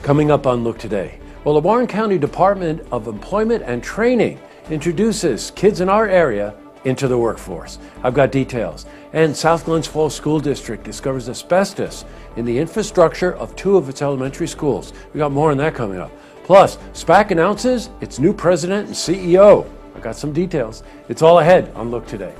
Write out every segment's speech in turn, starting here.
Coming up on Look Today, well, the Warren County Department of Employment and Training introduces kids in our area into the workforce. I've got details. And South Glens Falls School District discovers asbestos in the infrastructure of 2 of its elementary schools. We got more on that coming up. Plus, SPAC announces its new president and CEO. I got some details. It's all ahead on Look Today.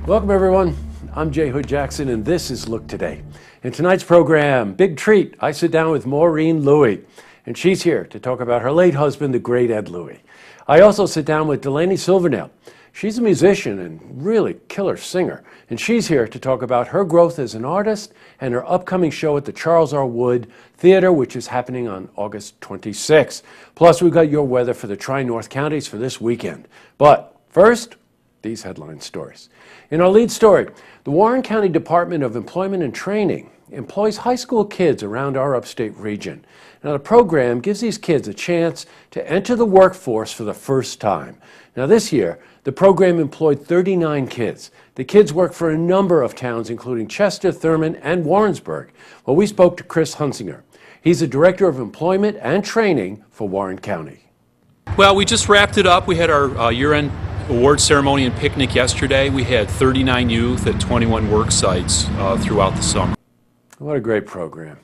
Welcome everyone, I'm Jay Hood Jackson and this is Look Today. In tonight's program, big treat, I sit down with Maureen Louie and she's here to talk about her late husband, the great Ed Louie. I also sit down with Delaney Silvernail. She's a musician and really killer singer and she's here to talk about her growth as an artist and her upcoming show at the Charles R. Wood Theater, which is happening on August 26th. Plus we've got your weather for the Tri-North counties for this weekend. But first, these headline stories. In our lead story, the Warren County Department of Employment and Training employs high school kids around our upstate region. Now, the program gives these kids a chance to enter the workforce for the first time. Now, this year, the program employed 39 kids. The kids work for a number of towns, including Chester, Thurman, and Warrensburg. Well, we spoke to Chris Hunsinger. He's the Director of Employment and Training for Warren County. Well, we just wrapped it up. We had our year-end award ceremony and picnic yesterday. We had 39 youth at 21 work sites throughout the summer. What a great program.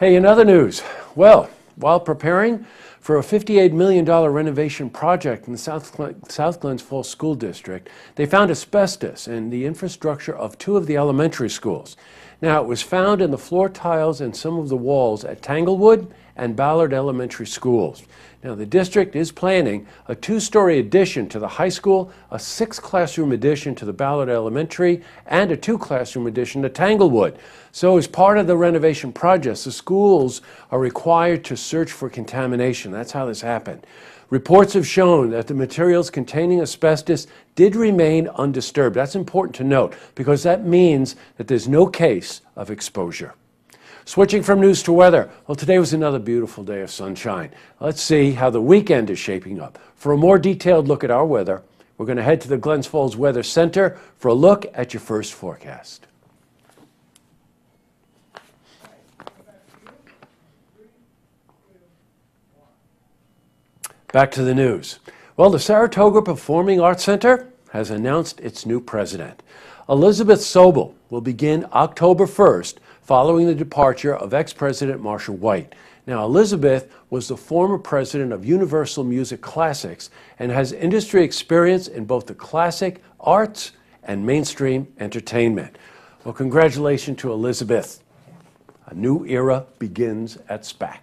Hey, in other news, well, while preparing for a $58 million renovation project in the South Glens Falls School District, they found asbestos in the infrastructure of 2 of the elementary schools. Now, it was found in the floor tiles and some of the walls at Tanglewood and Ballard Elementary Schools. Now, the district is planning a 2-story addition to the high school, a 6-classroom addition to the Ballard Elementary, and a 2-classroom addition to Tanglewood. So as part of the renovation project, the schools are required to search for contamination. That's how this happened. Reports have shown that the materials containing asbestos did remain undisturbed. That's important to note because that means that there's no case of exposure. Switching from news to weather, well, today was another beautiful day of sunshine. Let's see how the weekend is shaping up. For a more detailed look at our weather, we're going to head to the Glens Falls Weather Center for a look at your first forecast. Back to the news. Well, the Saratoga Performing Arts Center has announced its new president. Elizabeth Sobel will begin October 1st following the departure of ex-President Marshall White. Now, Elizabeth was the former president of Universal Music Classics and has industry experience in both the classic arts and mainstream entertainment. Well, congratulations to Elizabeth. A new era begins at SPAC.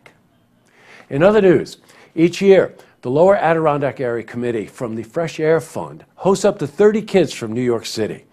In other news, each year, the Lower Adirondack Area Committee from the Fresh Air Fund hosts up to 30 kids from New York City.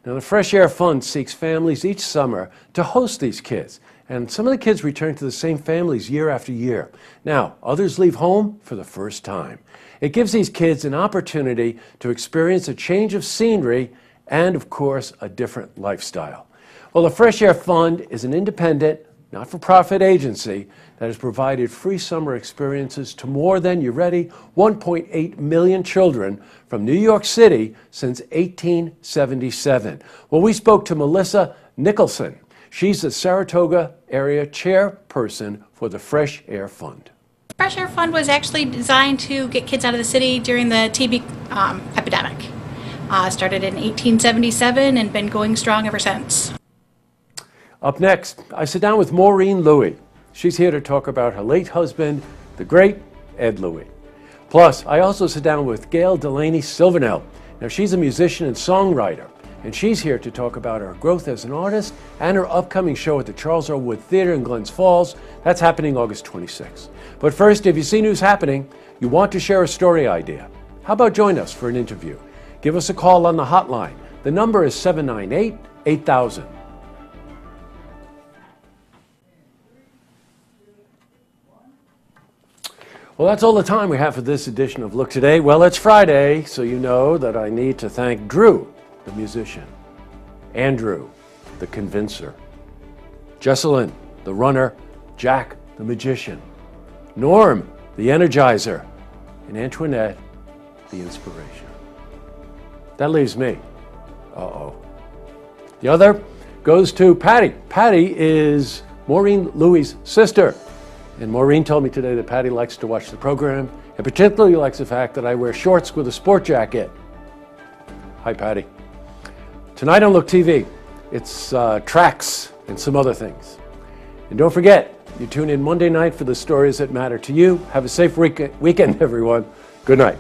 Now, the Fresh Air Fund seeks families each summer to host these kids, and some of the kids return to the same families year after year. Now, others leave home for the first time. It gives these kids an opportunity to experience a change of scenery and, of course, a different lifestyle. Well, the Fresh Air Fund is an independent, not-for-profit agency that has provided free summer experiences to more than, you ready, 1.8 million children from New York City since 1877. Well, we spoke to Melissa Nicholson. She's the Saratoga area chairperson for the Fresh Air Fund. Fresh Air Fund was actually designed to get kids out of the city during the TB epidemic. Started in 1877 and been going strong ever since. Up next, I sit down with Maureen Louie. She's here to talk about her late husband, the great Ed Louie. Plus, I also sit down with Gail Delaney Silvernail. Now, she's a musician and songwriter, and she's here to talk about her growth as an artist and her upcoming show at the Charles R. Wood Theater in Glens Falls. That's happening August 26th. But first, if you see news happening, you want to share a story idea, how about join us for an interview? Give us a call on the hotline. The number is 798-8000. Well, that's all the time we have for this edition of Look Today. Well, it's Friday, so you know that I need to thank Drew, the musician, Andrew, the convincer, Jesselyn, the runner, Jack, the magician, Norm, the energizer, and Antoinette, the inspiration. That leaves me. Uh-oh. The other goes to Patty. Patty is Maureen Louie's sister. And Maureen told me today that Patty likes to watch the program, and particularly likes the fact that I wear shorts with a sport jacket. Hi, Patty. Tonight on Look TV, it's tracks and some other things. And don't forget, you tune in Monday night for the stories that matter to you. Have a safe weekend, everyone. Good night.